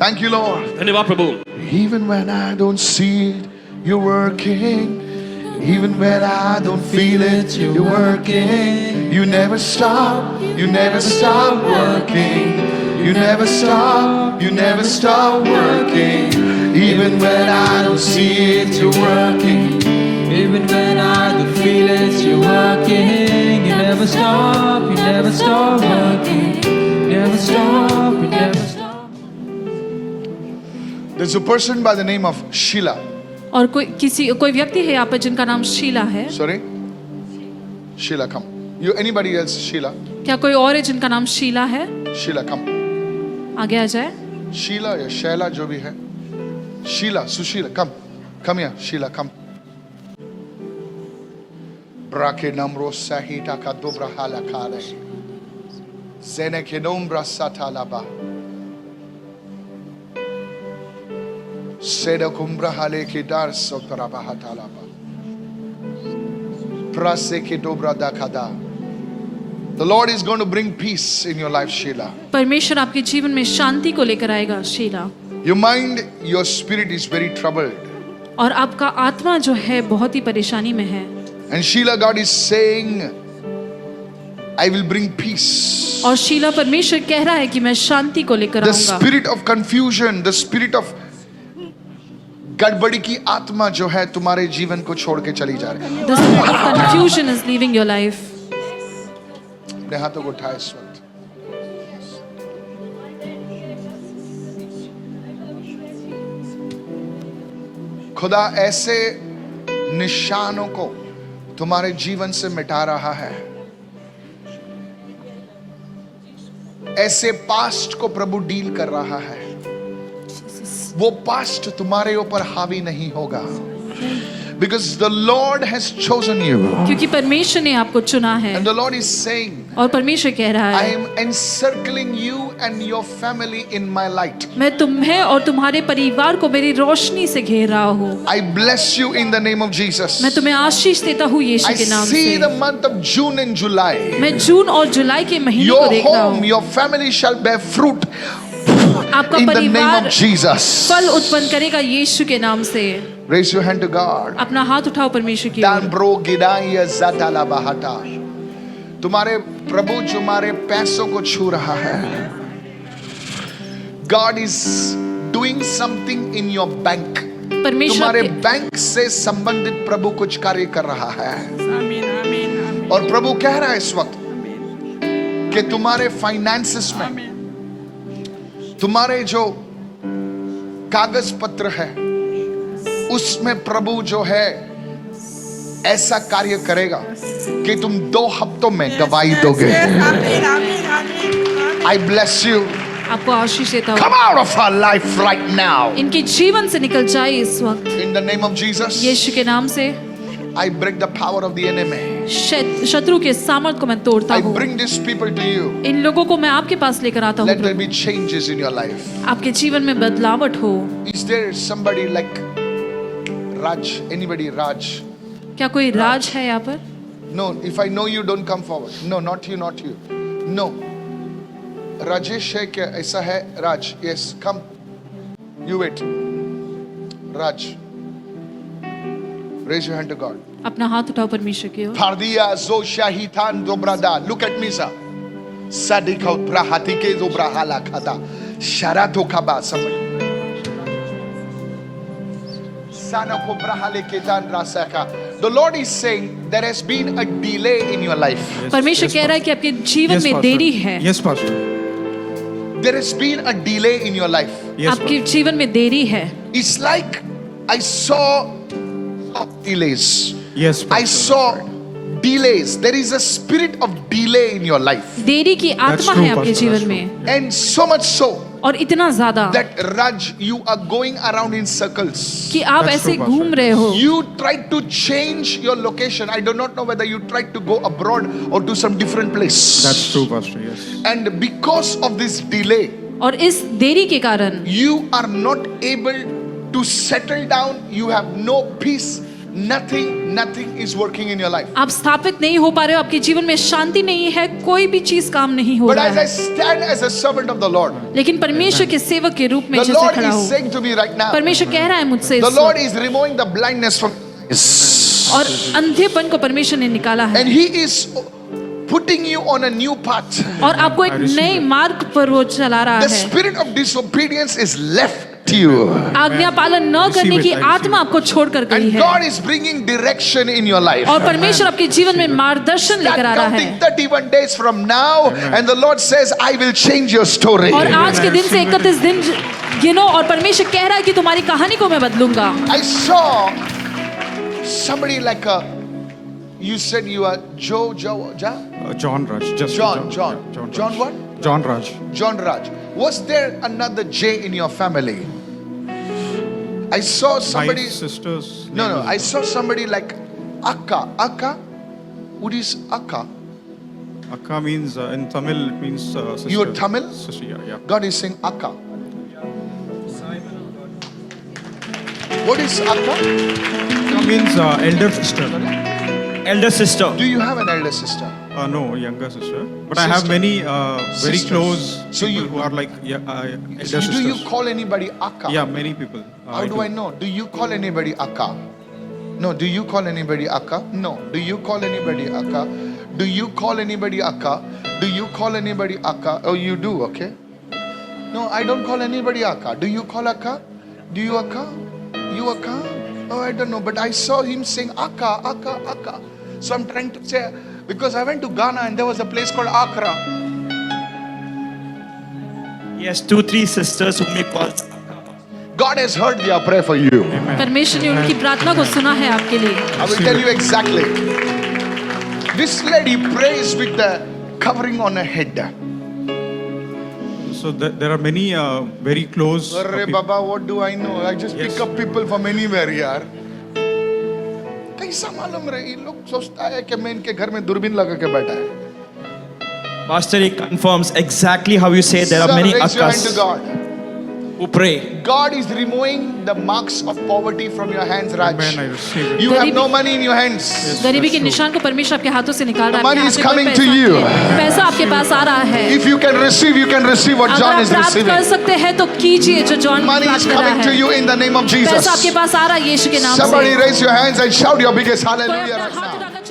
Thank you, Lord. धन्यवाद प्रभु। Even when I don't see it, you're working. Even when I don't feel it, you're working. You never stop. You never stop working. You never stop. You never stop working. Even when I don't see it, you're working. Even when I don't feel it, you're working. You never stop, you never stop working. You never stop, you never stop. There's a person by the name of Sheila. और कोई व्यक्ति है यहाँ पर जिनका नाम शीला है। Sorry? Sheila, come. You anybody else? Sheila? क्या कोई और है जिनका नाम शीला है? Sheila, come. आगे आ जाए। Sheila या शैला जो भी है. Sheila, Sushila, come. Come here, Sheila, come. Brake namro sahita ka dobra hala kare. Zene ke nombra satalaba. Seda kumbra hale ke dar sotraba hatalaba. Prase ke dobra dakada. The Lord is going to bring peace in your life, Sheila. परमेश्वर आपके जीवन में शांति को लेकर आएगा Sheila. Your mind, your spirit is very troubled. और आपका आत्मा जो है बहुत ही परेशानी में है। And Sheila, God is saying, I will bring peace. और शीला परमेश्वर कह रहा है कि मैं शांति को लेकर The आऊंगा। spirit of confusion, the spirit of गड़बड़ी की आत्मा जो है तुम्हारे जीवन को छोड़ के चली जा रही है। The spirit of confusion is leaving your life. अपने हाथों को उठाए इस वक्त। खुदा ऐसे निशानों को तुम्हारे जीवन से मिटा रहा है। ऐसे पास्ट को प्रभु डील कर रहा है। वो पास्ट तुम्हारे ऊपर हावी नहीं होगा। Because the Lord has chosen you. क्योंकि परमेश्वर ने आपको चुना है। And the Lord is saying, और परमेश्वर कह रहा I है, am encircling you and your family in my light. मैं तुम्हें और तुम्हारे परिवार को मेरी रोशनी से घेर रहा हूँ। I bless you in the name of Jesus. मैं तुम्हें आशीष देता हूँ यीशु I के नाम see से। the month of June and July. मैं जून और जुलाई के महीने को Your देख रहा home, हूँ। your family shall bear fruit आपका in the name परिवार of Jesus. फल उत्पन्न करेगा यीशु के नाम से। Raise your hand to God. अपना हाथ उठाओ परमेश्वर की Dan ओर। bro gidaya zatala bahata. तुम्हारे प्रभु जो हमारे पैसों को छू रहा है। God is doing something in your bank. परमेश्वर तुम्हारे आपके- बैंक से संबंधित प्रभु कुछ कार्य कर रहा है। और प्रभु कह रहा है इस वक्त कि तुम्हारे फाइनेंसेस में, तुम्हारे जो कागज पत्र है, उसमें प्रभु जो है ऐसा कार्य करेगा कि तुम 2 हफ्तों में गवाही दोगे। I bless you. आपको आशीष देता हूँ। Come out of our life right now. इनके जीवन से निकल जाए इस वक्त In the name of Jesus, यीशु के नाम से। I break the power of the enemy. शत्रु के सामर्थ को मैं तोड़ता I हूँ। bring these people to you. इन लोगों को मैं आपके पास लेकर आता Let हूँ। there be changes in your life. आपके जीवन में बदलावट हो। Is there somebody like Raj? Anybody Raj? क्या कोई राज है यहाँ पर? No, if I know you, don't come forward. No, not you, not you. No. Rajesh है क्या? ऐसा है? Raj, yes, come. You wait. Raj. Raise your hand to God. अपना हाथ उठाओ परमेश्वर की ओर। Pardia zo shahitan dobrada. Look at me, sir. Sadiko prahatike zobrahala khada. Sharato kaba somebody. Sanako brahale ketan rasaka. The Lord is saying there has been a delay in your life. परमेश्वर कह रहा है कि आपके जीवन में देरी है। Yes, Pastor. There has been a delay in your life. Yes, आपके जीवन में देरी है। It's like I saw delays. Yes, I Pastor. saw delays. There is a spirit of delay in your life. देरी की आत्मा true, है आपके Pastor, जीवन that's में And so much so और इतना ज्यादा that Raj, you are going around in circles. कि आप That's ऐसे true, Pastor. घूम रहे हो। You tried to change your location. I do not know whether you tried to go abroad or to some different place. That's true, Pastor. Yes. And because of this delay, और इस देरी के कारण you are not able to settle down. You have no peace, nothing is working in your life. आप स्थापित नहीं हो पा रहे हो, आपके जीवन में शांति नहीं है, कोई भी चीज काम नहीं हो But रहा as I है। stand as a servant of the Lord, लेकिन परमेश्वर के सेवक के रूप में the जैसे Lord खड़ा is हूँ, saying to me right now, परमेश्वर कह रहा है मुझसे the इस Lord वक्त, is removing the blindness from और अंधेपन को परमेश्वर ने निकाला है and He is putting you on a new path. और आपको एक नए मार्ग पर वो चला रहा The है। spirit of disobedience is left you, आज्ञा पालन न करने की आत्मा आपको छोड़कर गई and है God is bringing direction in your life. और परमेश्वर आपके जीवन में मार्गदर्शन Start लेकर आ रहा counting है। 31 days from now, and the Lord says, I will change your story. और आज के दिन से 31 दिन गिनो और परमेश्वर कह रहा है कि तुम्हारी कहानी को मैं बदलूंगा। I saw somebody like a, you said you are John Raj. Just John what? John Raj. John Raj. Was there another J in your family? I saw somebody. My sister's. No. I saw somebody like Akka. Akka? What is Akka? Akka means in Tamil it means sister. You are Tamil? Sister, yeah. God is saying Akka. What is Akka? Akka means elder sister. Elder sister. Do you have an elder sister? No, younger sister. But I have many very Sisters. close So people you- who are like elder Do sisters. you call anybody Akka? Yeah, many people. How do I know? Do you call anybody Akka? No. Do you call anybody Akka? No. Do you call anybody Akka? Do you call anybody Akka? Do you call anybody Akka? Oh, you do, okay. No, I don't call anybody Akka. Do you call Akka? Do you Akka? You Akka? Oh, I don't know. But I saw him saying Akka, Akka, Akka. So I'm trying to say, because I went to Ghana and there was a place called Accra. He has 2-3 sisters whom he calls. God has heard their prayer for you. परमेश्वर ने उनकी प्रार्थना को सुना है आपके लिए। I will tell you exactly. This lady prays with the covering on her head. So there are many very close. Arre people. Baba, what do I know? I just Yes. pick up people from anywhere यार. कैसा मालूम रहे? ये लोग सोचता है कि मैं इनके घर में दूरबीन लगा के बैठा है. Pastor, he confirms exactly how you say there are Sir, many raise your hand to Akkas God. who pray. God is removing the marks of poverty from your hands, Raj. Amen, I receive it. You have गरीबी- no money in your hands. गरीबी के निशान को परमेश्वर आपके हाथों से निकाल रहा है। The money आपके is हाथ में coming कोई to पैसा you. नहीं है। पैसा आपके पास आ रहा है। If you can receive what अगर John आप is प्राप्त कर receiving. सकते हैं तो कीजिए जो जॉन Money is प्राप्त कर रहा coming to है। you in the name of Jesus. पैसा आपके पास आ रहा है यीशु के नाम Somebody से। raise your hands and shout your biggest कोई hallelujah अपना right हाथ now. उठाकर